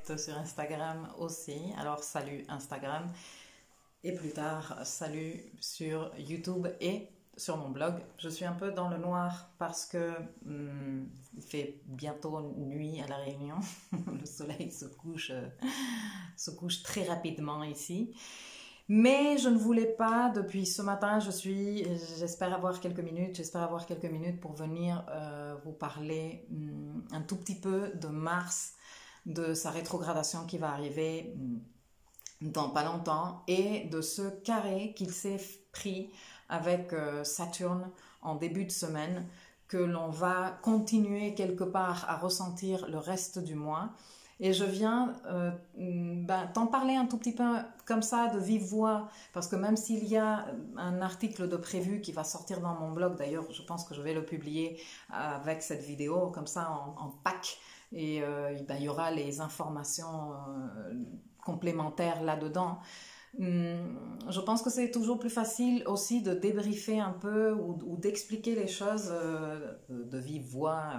direct sur Instagram aussi. Alors salut Instagram et plus tard salut sur YouTube et sur mon blog. Je suis un peu dans le noir parce que il fait bientôt nuit à La Réunion. Le soleil se couche très rapidement ici. Mais je ne voulais pas, depuis ce matin, j'espère avoir quelques minutes pour venir vous parler un tout petit peu de Mars, de sa rétrogradation qui va arriver dans pas longtemps et de ce carré qu'il s'est pris avec Saturne en début de semaine, que l'on va continuer quelque part à ressentir le reste du mois. Et je viens t'en parler un tout petit peu comme ça, de vive voix, parce que même s'il y a un article de prévu qui va sortir dans mon blog, d'ailleurs je pense que je vais le publier avec cette vidéo, comme ça en pack, et il y aura les informations complémentaires là-dedans. Je pense que c'est toujours plus facile aussi de débriefer un peu ou d'expliquer les choses de vive voix.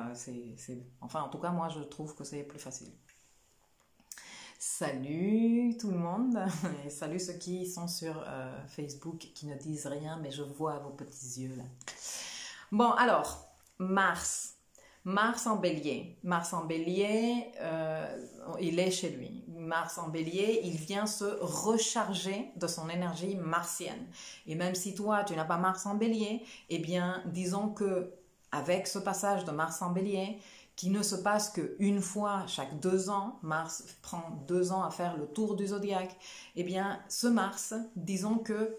Enfin, en tout cas, moi, je trouve que c'est plus facile. Salut tout le monde et salut ceux qui sont sur Facebook qui ne disent rien, mais je vois vos petits yeux là. Bon, alors, Mars en Bélier. Mars en Bélier, il est chez lui. Mars en Bélier, il vient se recharger de son énergie martienne. Et même si toi, tu n'as pas Mars en Bélier, eh bien, disons que avec ce passage de Mars en Bélier, qui ne se passe qu'une fois chaque 2 ans, Mars prend 2 ans à faire le tour du zodiaque, eh bien, ce Mars, disons que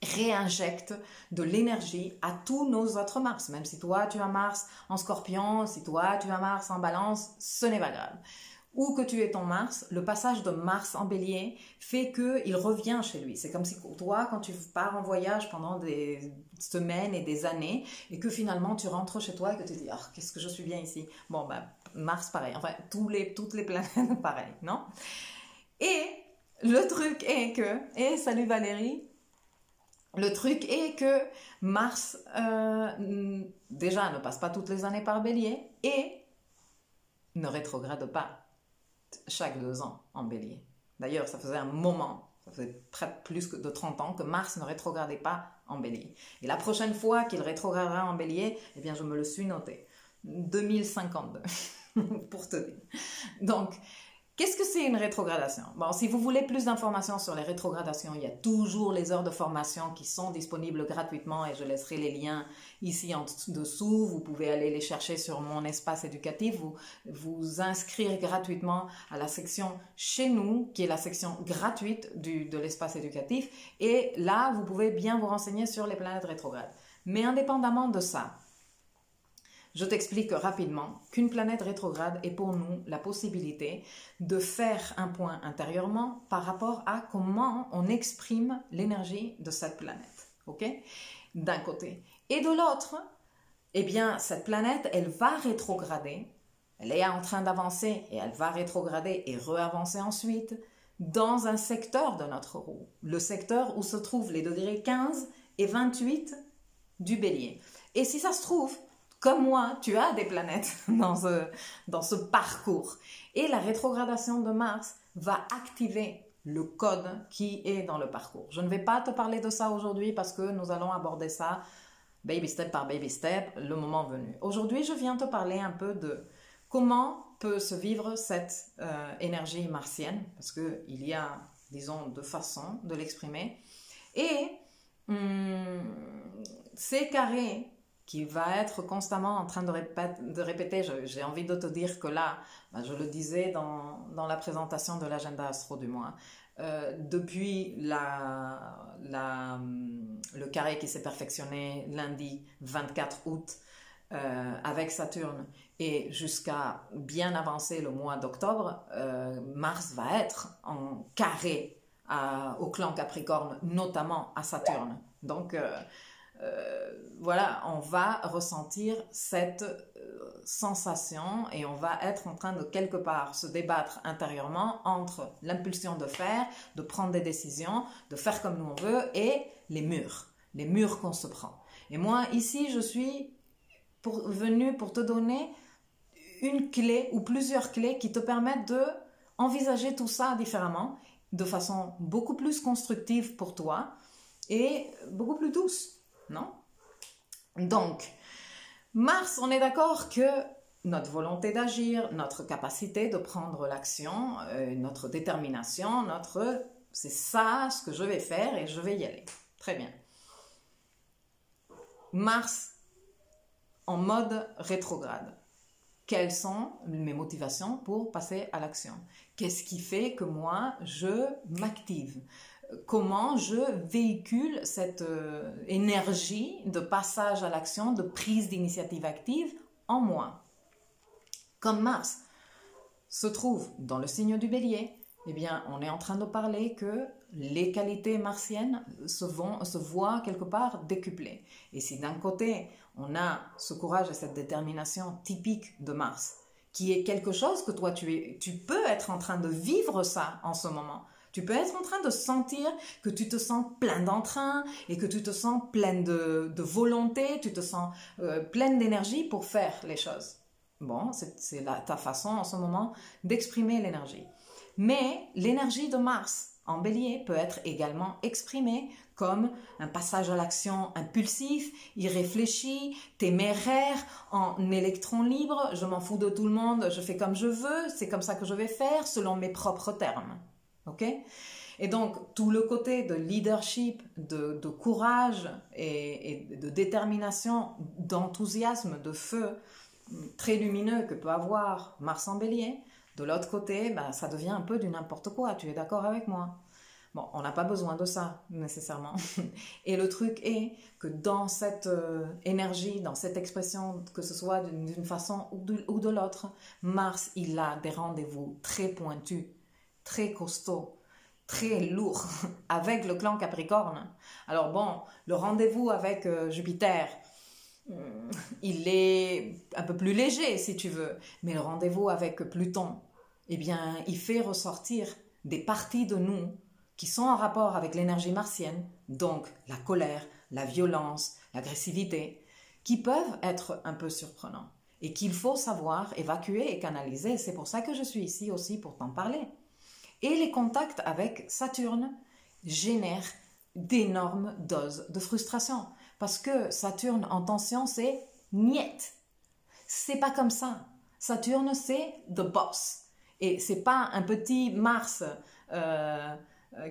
réinjecte de l'énergie à tous nos autres Mars. Même si toi tu as Mars en Scorpion, si toi tu as Mars en Balance, ce n'est pas grave. Où que tu aies ton Mars, le passage de Mars en Bélier fait qu'il revient chez lui. C'est comme si toi, quand tu pars en voyage pendant des semaines et des années, et que finalement tu rentres chez toi et que tu te dis « Oh, qu'est-ce que je suis bien ici ?» Bon, Mars pareil, enfin toutes les planètes pareil, non? Et le truc est que, et salut Valérie, le truc est que Mars, déjà, ne passe pas toutes les années par Bélier et ne rétrograde pas chaque 2 ans en Bélier. D'ailleurs, ça faisait un moment, ça faisait plus de 30 ans que Mars ne rétrogradait pas en Bélier. Et la prochaine fois qu'il rétrogradera en Bélier, eh bien, je me le suis noté. 2052, pour te dire. Donc, qu'est-ce que c'est une rétrogradation? Bon, si vous voulez plus d'informations sur les rétrogradations, il y a toujours les heures de formation qui sont disponibles gratuitement et je laisserai les liens ici en dessous. Vous pouvez aller les chercher sur mon espace éducatif, vous inscrire gratuitement à la section chez nous, qui est la section gratuite de l'espace éducatif. Et là, vous pouvez bien vous renseigner sur les planètes rétrogrades. Mais indépendamment de ça, je t'explique rapidement qu'une planète rétrograde est pour nous la possibilité de faire un point intérieurement par rapport à comment on exprime l'énergie de cette planète, ok? D'un côté. Et de l'autre, eh bien, cette planète, elle va rétrograder, elle est en train d'avancer et elle va rétrograder et re-avancer ensuite dans un secteur de notre roue, le secteur où se trouvent les degrés 15 et 28 du Bélier. Et si ça se trouve, comme moi, tu as des planètes dans ce parcours. Et la rétrogradation de Mars va activer le code qui est dans le parcours. Je ne vais pas te parler de ça aujourd'hui parce que nous allons aborder ça baby step par baby step, le moment venu. Aujourd'hui, je viens te parler un peu de comment peut se vivre cette énergie martienne, parce qu'il y a, disons, 2 façons de l'exprimer. Et ces carrés qui va être constamment en train de répéter, j'ai envie de te dire que là, je le disais dans la présentation de l'agenda astro du mois, depuis le carré qui s'est perfectionné lundi 24 août avec Saturne et jusqu'à bien avancer le mois d'octobre, Mars va être en carré au clan Capricorne, notamment à Saturne. Donc, voilà, on va ressentir cette sensation et on va être en train de quelque part se débattre intérieurement entre l'impulsion de faire, de prendre des décisions, de faire comme nous on veut et les murs qu'on se prend. Et moi ici je suis venue pour te donner une clé ou plusieurs clés qui te permettent de envisager tout ça différemment, de façon beaucoup plus constructive pour toi et beaucoup plus douce, non? Donc, Mars, on est d'accord que notre volonté d'agir, notre capacité de prendre l'action, notre détermination, c'est ça ce que je vais faire et je vais y aller. Très bien. Mars en mode rétrograde. Quelles sont mes motivations pour passer à l'action? Qu'est-ce qui fait que moi, je m'active? Comment je véhicule cette énergie de passage à l'action, de prise d'initiative active en moi? Comme Mars se trouve dans le signe du Bélier, eh bien, on est en train de parler que les qualités martiennes se voient quelque part décuplées. Et si d'un côté, on a ce courage et cette détermination typique de Mars, qui est quelque chose que toi, tu peux être en train de vivre ça en ce moment. Tu peux être en train de sentir que tu te sens plein d'entrain et que tu te sens plein de volonté, tu te sens pleine d'énergie pour faire les choses. Bon, c'est ta façon en ce moment d'exprimer l'énergie. Mais l'énergie de Mars en Bélier peut être également exprimée comme un passage à l'action impulsif, irréfléchi, téméraire, en électron libre, je m'en fous de tout le monde, je fais comme je veux, c'est comme ça que je vais faire selon mes propres termes. Ok? Et donc, tout le côté de leadership, de courage et de détermination, d'enthousiasme, de feu très lumineux que peut avoir Mars en Bélier, de l'autre côté, ça devient un peu du n'importe quoi. Tu es d'accord avec moi? Bon, on n'a pas besoin de ça, nécessairement. Et le truc est que dans cette énergie, dans cette expression, que ce soit d'une façon ou de l'autre, Mars, il a des rendez-vous très pointus, très costauds, très lourds, avec le clan Capricorne. Alors bon, le rendez-vous avec Jupiter, il est un peu plus léger, si tu veux. Mais le rendez-vous avec Pluton, eh bien, il fait ressortir des parties de nous qui sont en rapport avec l'énergie martienne, donc la colère, la violence, l'agressivité, qui peuvent être un peu surprenants et qu'il faut savoir évacuer et canaliser. C'est pour ça que je suis ici aussi pour t'en parler. Et les contacts avec Saturne génèrent d'énormes doses de frustration. Parce que Saturne en tension, c'est niet. C'est pas comme ça. Saturne, c'est the boss. Et c'est pas un petit Mars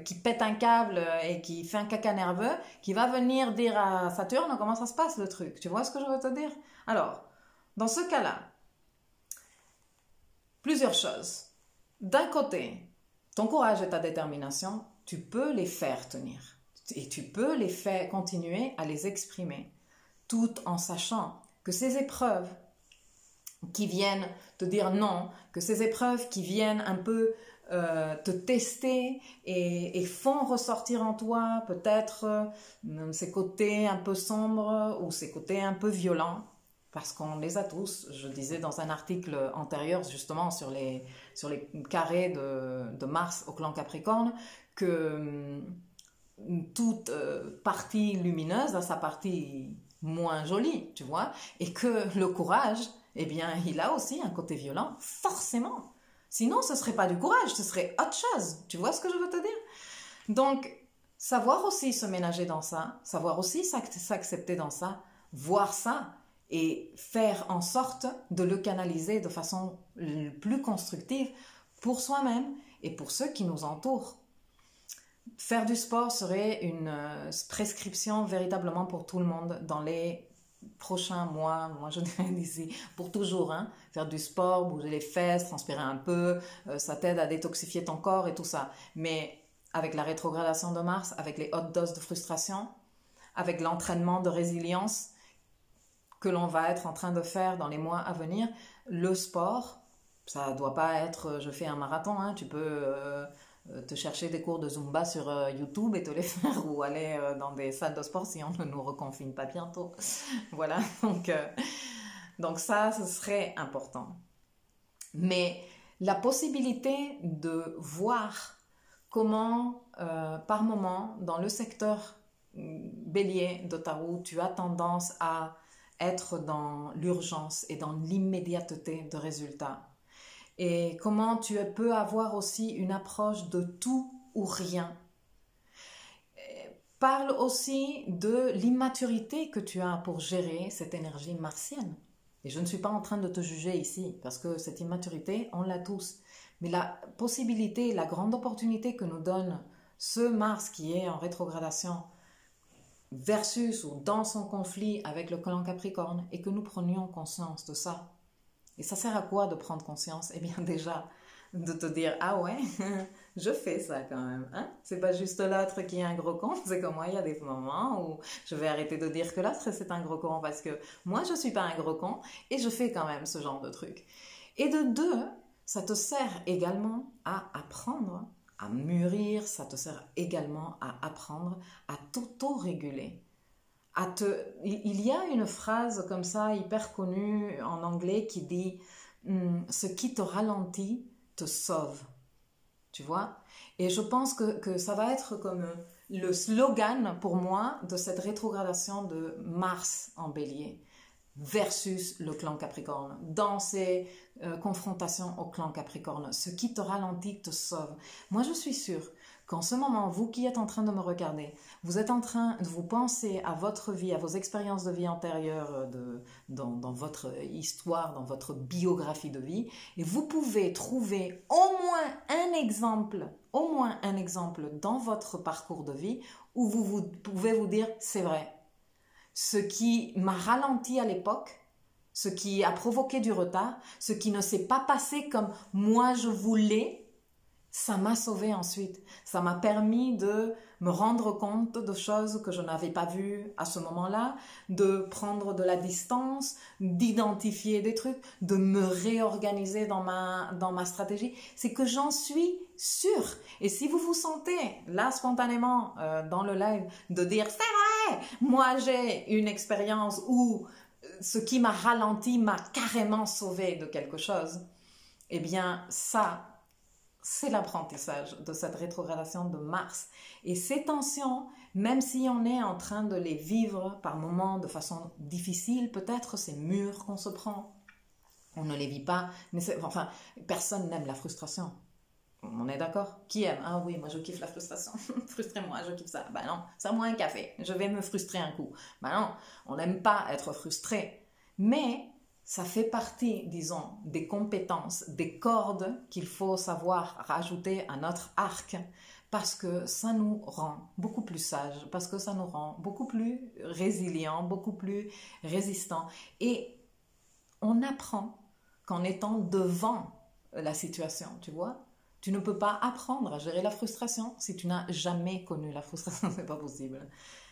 qui pète un câble et qui fait un caca nerveux qui va venir dire à Saturne comment ça se passe le truc. Tu vois ce que je veux te dire? Alors, dans ce cas-là, plusieurs choses. D'un côté, ton courage et ta détermination, tu peux les faire tenir. Et tu peux les faire continuer à les exprimer, tout en sachant que ces épreuves qui viennent te dire non, que ces épreuves qui viennent un peu te tester et font ressortir en toi peut-être ces côtés un peu sombres ou ces côtés un peu violents, parce qu'on les a tous. Je disais dans un article antérieur justement sur les carrés de Mars au clan Capricorne que toute partie lumineuse a sa partie moins jolie, tu vois, et que le courage, eh bien, il a aussi un côté violent, forcément. Sinon, ce serait pas du courage, ce serait autre chose. Tu vois ce que je veux te dire? Donc, savoir aussi se ménager dans ça, savoir aussi s'accepter dans ça, voir ça et faire en sorte de le canaliser de façon plus constructive pour soi-même et pour ceux qui nous entourent. Faire du sport serait une prescription véritablement pour tout le monde dans les prochains mois, moi je dirais d'ici, pour toujours. Hein. Faire du sport, bouger les fesses, transpirer un peu, ça t'aide à détoxifier ton corps et tout ça. Mais avec la rétrogradation de Mars, avec les hautes doses de frustration, avec l'entraînement de résilience que l'on va être en train de faire dans les mois à venir, le sport, ça ne doit pas être je fais un marathon, hein, tu peux te chercher des cours de Zumba sur YouTube et te les faire ou aller dans des salles de sport si on ne nous reconfine pas bientôt. Voilà, donc ça, ce serait important. Mais la possibilité de voir comment, par moment, dans le secteur bélier de ta roue, tu as tendance à être dans l'urgence et dans l'immédiateté de résultats. et comment tu peux avoir aussi une approche de tout ou rien. Parle aussi de l'immaturité que tu as pour gérer cette énergie martienne. Et je ne suis pas en train de te juger ici, parce que cette immaturité, on l'a tous. Mais la possibilité, la grande opportunité que nous donne ce Mars qui est en rétrogradation versus ou dans son conflit avec le clan Capricorne, et que nous prenions conscience de ça. Et ça sert à quoi de prendre conscience? Eh bien déjà, de te dire, ah ouais, je fais ça quand même. Hein? C'est pas juste l'autre qui est un gros con, c'est comme moi, il y a des moments où je vais arrêter de dire que l'autre c'est un gros con parce que moi je suis pas un gros con et je fais quand même ce genre de truc. Et de deux, ça te sert également à apprendre, à mûrir, ça te sert également à apprendre à t'auto-réguler. Il y a une phrase comme ça hyper connue en anglais qui dit ce qui te ralentit te sauve, tu vois. Et je pense que ça va être comme le slogan pour moi de cette rétrogradation de Mars en Bélier versus le clan Capricorne. Dans ces confrontations au clan Capricorne, ce qui te ralentit te sauve. Moi, je suis sûre qu'en ce moment, vous qui êtes en train de me regarder, vous êtes en train de vous penser à votre vie, à vos expériences de vie antérieures dans votre histoire, dans votre biographie de vie, et vous pouvez trouver au moins un exemple dans votre parcours de vie où vous pouvez vous dire, c'est vrai, ce qui m'a ralenti à l'époque, ce qui a provoqué du retard, ce qui ne s'est pas passé comme moi je voulais, ça m'a sauvé ensuite. Ça m'a permis de me rendre compte de choses que je n'avais pas vues à ce moment-là, de prendre de la distance, d'identifier des trucs, de me réorganiser dans ma stratégie. C'est que j'en suis sûre. Et si vous vous sentez là spontanément dans le live de dire c'est vrai, moi j'ai une expérience où ce qui m'a ralenti m'a carrément sauvé de quelque chose, eh bien ça, c'est l'apprentissage de cette rétrogradation de Mars. Et ces tensions, même si on est en train de les vivre par moments de façon difficile, peut-être ces murs qu'on se prend, on ne les vit pas. Mais enfin, personne n'aime la frustration. On est d'accord? Qui aime? Ah oui, moi je kiffe la frustration. Frustrez-moi, je kiffe ça. Ben non, serre-moi un café. Je vais me frustrer un coup. Ben non, on n'aime pas être frustré. Mais ça fait partie, disons, des compétences, des cordes qu'il faut savoir rajouter à notre arc parce que ça nous rend beaucoup plus sages, parce que ça nous rend beaucoup plus résilients, beaucoup plus résistants. Et on apprend qu'en étant devant la situation, tu vois. Tu ne peux pas apprendre à gérer la frustration si tu n'as jamais connu la frustration, c'est pas possible.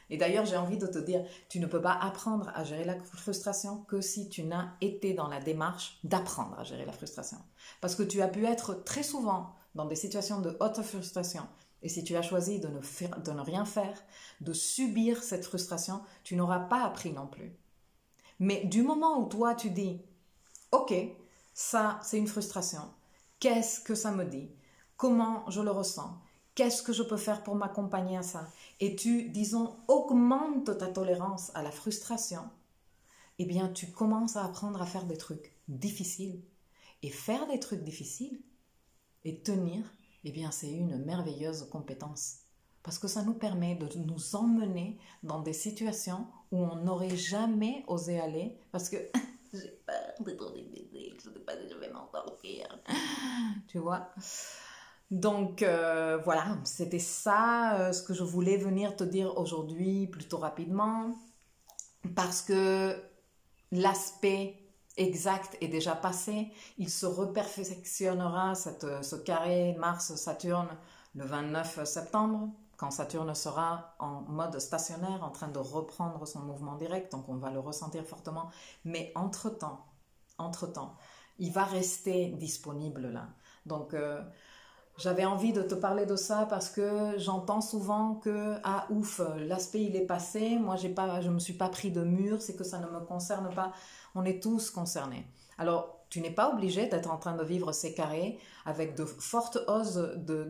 Et d'ailleurs, j'ai envie de te dire, tu ne peux pas apprendre à gérer la frustration que si tu n'as été dans la démarche d'apprendre à gérer la frustration. Parce que tu as pu être très souvent dans des situations de haute frustration. Et si tu as choisi de ne rien faire, de subir cette frustration, tu n'auras pas appris non plus. Mais du moment où toi, tu dis, ok, ça, c'est une frustration. Qu'est-ce que ça me dit? Comment je le ressens? Qu'est-ce que je peux faire pour m'accompagner à ça? Et tu, disons, augmentes ta tolérance à la frustration, eh bien, tu commences à apprendre à faire des trucs difficiles. Et faire des trucs difficiles et tenir, eh bien, c'est une merveilleuse compétence. Parce que ça nous permet de nous emmener dans des situations où on n'aurait jamais osé aller. Parce que j'ai peur de trop difficile, je ne sais pas si je vais m'en sortir. Tu vois? Donc voilà, c'était ça ce que je voulais venir te dire aujourd'hui plutôt rapidement parce que l'aspect exact est déjà passé. Il se reperfectionnera ce carré Mars-Saturne le 29 septembre quand Saturne sera en mode stationnaire en train de reprendre son mouvement direct, donc on va le ressentir fortement. Mais entre-temps, il va rester disponible là. Donc j'avais envie de te parler de ça parce que j'entends souvent que ah ouf, l'aspect il est passé, moi je me suis pas pris de mur, c'est que ça ne me concerne pas. On est tous concernés. Alors tu n'es pas obligé d'être en train de vivre ces carrés avec de fortes doses de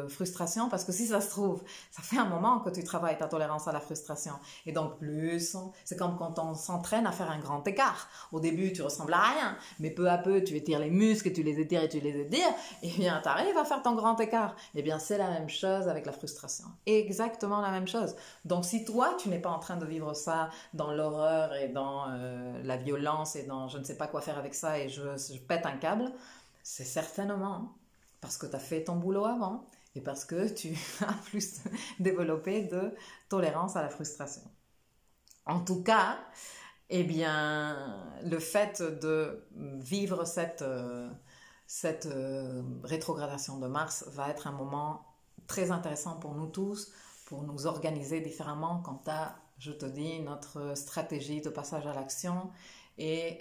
frustration, parce que si ça se trouve, ça fait un moment que tu travailles ta tolérance à la frustration. Et donc plus, c'est comme quand on s'entraîne à faire un grand écart. Au début, tu ressembles à rien, mais peu à peu, tu étires les muscles, tu les étires et tu les étires, et bien, tu arrives à faire ton grand écart. Et bien, c'est la même chose avec la frustration. Exactement la même chose. Donc, si toi, tu n'es pas en train de vivre ça dans l'horreur et dans la violence et dans je ne sais pas quoi faire avec ça et je pète un câble, c'est certainement parce que tu as fait ton boulot avant et parce que tu as plus développé de tolérance à la frustration. En tout cas, eh bien, le fait de vivre cette rétrogradation de Mars va être un moment très intéressant pour nous tous, pour nous organiser différemment quant à, je te dis, notre stratégie de passage à l'action et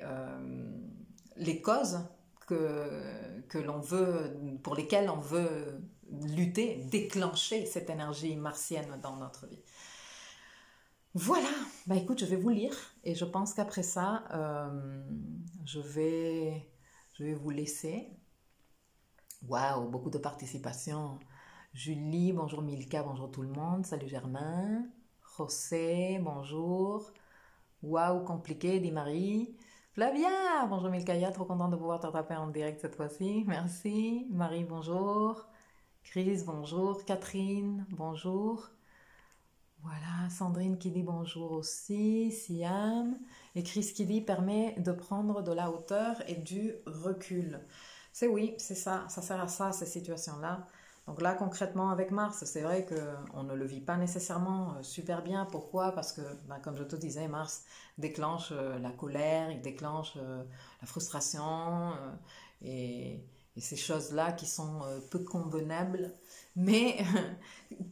les causes que l'on veut, pour lesquelles on veut lutter, déclencher cette énergie martienne dans notre vie. Voilà, bah écoute, je vais vous lire et je pense qu'après ça, je vais vous laisser. Waouh, beaucoup de participation. Julie, bonjour Milka, bonjour tout le monde, salut Germain. José, bonjour. Waouh, compliqué, dit Marie. Flavia, bonjour Milkaya, trop contente de pouvoir te rattraper en direct cette fois-ci. Merci. Marie, bonjour. Chris, bonjour. Catherine, bonjour. Voilà, Sandrine qui dit bonjour aussi. Siam. Et Chris qui dit permet de prendre de la hauteur et du recul. C'est oui, c'est ça. Ça sert à ça, ces situations-là. Donc là, concrètement, avec Mars, c'est vrai qu'on ne le vit pas nécessairement super bien. Pourquoi? Parce que, comme je te disais, Mars déclenche la colère, il déclenche la frustration et ces choses-là qui sont peu convenables. Mais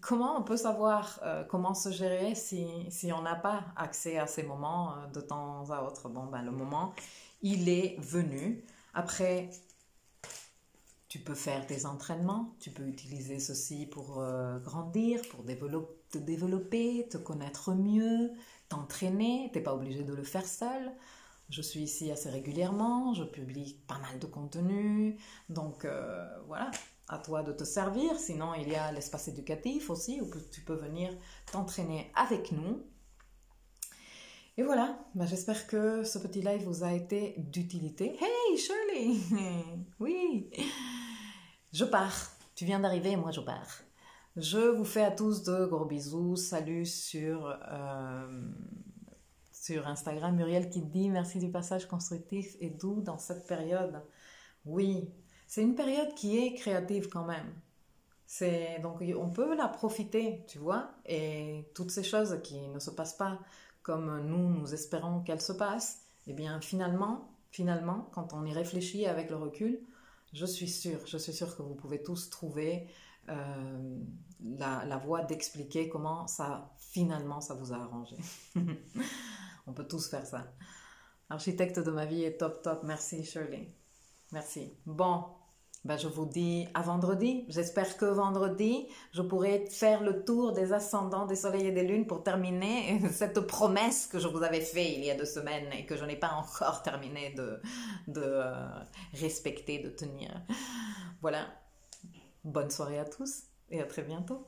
comment on peut savoir comment se gérer si on n'a pas accès à ces moments de temps à autre? Bon, le moment, il est venu. Après, tu peux faire des entraînements, tu peux utiliser ceci pour grandir, pour te développer, te connaître mieux, t'entraîner. Tu n'es pas obligé de le faire seul. Je suis ici assez régulièrement, je publie pas mal de contenu. Donc voilà, à toi de te servir. Sinon, il y a l'espace éducatif aussi où tu peux venir t'entraîner avec nous. Et voilà, j'espère que ce petit live vous a été d'utilité. Hey Shirley, oui, je pars. Tu viens d'arriver, moi je pars. Je vous fais à tous de gros bisous. Salut sur Instagram. Muriel qui dit merci du passage constructif et doux dans cette période. Oui, c'est une période qui est créative quand même. Donc on peut la profiter, tu vois. Et toutes ces choses qui ne se passent pas comme nous espérons qu'elles se passent, eh bien finalement, quand on y réfléchit avec le recul, je suis sûre que vous pouvez tous trouver la voie d'expliquer comment finalement ça vous a arrangé. On peut tous faire ça. Architecte de ma vie est top. Merci Shirley. Merci. Bon, je vous dis à vendredi. J'espère que vendredi, je pourrai faire le tour des ascendants, des soleils et des lunes pour terminer cette promesse que je vous avais faite il y a 2 semaines et que je n'ai pas encore terminé de respecter, de tenir. Voilà. Bonne soirée à tous et à très bientôt.